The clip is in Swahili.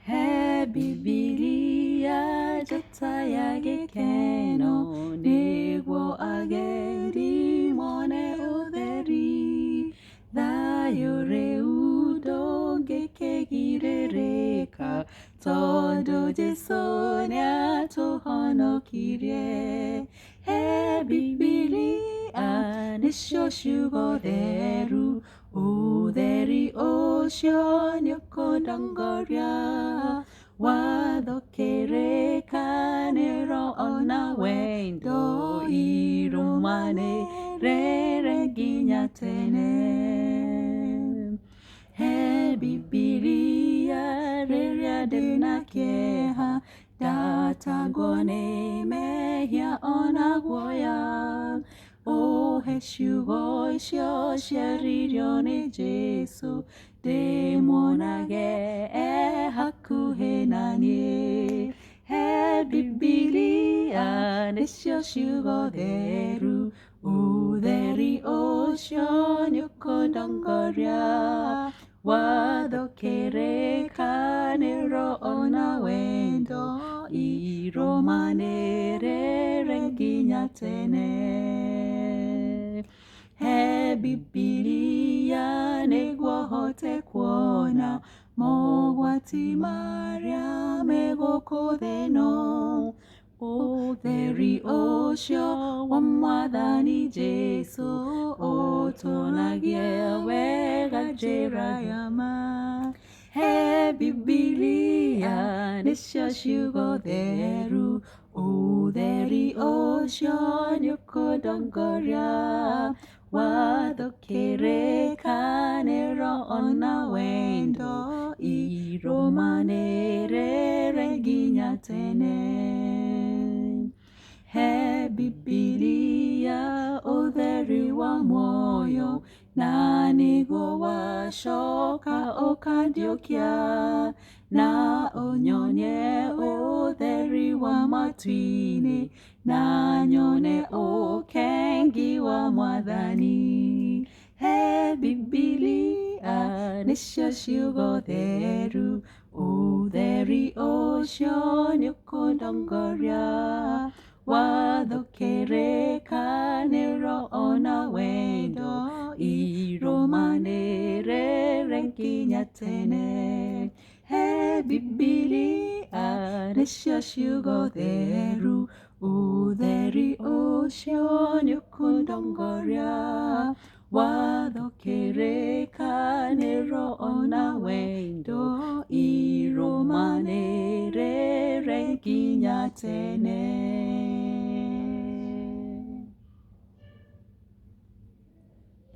He Bibilia jota gĩkeno nĩguo ageni mone ũtheri. Thayũ rĩu ndũngĩkĩgirĩrĩka tondũ Jesũ nĩatũhonokirie. He Bibilia nĩcio ciugo theru, ũtheri ũcio nĩũkũndongoria. Watho, kĩrĩkanĩro ona wendo irũmanĩrĩre nginya tene. He Bibilia rĩrĩa ndĩna kĩeha, ndatangwo nĩ mehia ona guoya. Ũhe ciugo icio ciaririo nĩ Jesũ, ndĩmuonage hakuhĩ naniĩ. He Bibilia nĩcio ciugo theru, ũtheri ũcio nĩũkũndongoria. Watho, kĩrĩkanĩro ona wendo irũmanĩrĩre nginya tene. He Bibilia nĩguo hote kuona mogwati marĩa me gũkũ thĩ ĩno. Ũtheri ũcio wa Mwathani Jesũ ũtuonagie wega njĩra ya ma. He Bibilia nĩcio ciugo theru, ũtheri ũcio nĩũkũndongoria. Watho, kĩrĩkanĩro ona wendo irũmanĩrĩre nginya tene. He Bibilia ũtheri wa muoyo, na nĩguo wacoka ũkandiũkia. Na ũnyonie ũtheri wa matu-inĩ, na nyone ũkengi wa Mwathani. He Bibilia nĩcio ciugo theru, ũtheri ũcio nĩũkũndongoria. Watho, kĩrĩkanĩro ona wendo irũmanĩrĩre nginya tene. He Bibilia nĩcio ciugo theru, ũtheri ũcio nĩũkũndongoria. Watho, kĩrĩkanĩro ona wendo irũmanĩrĩre nginya tene.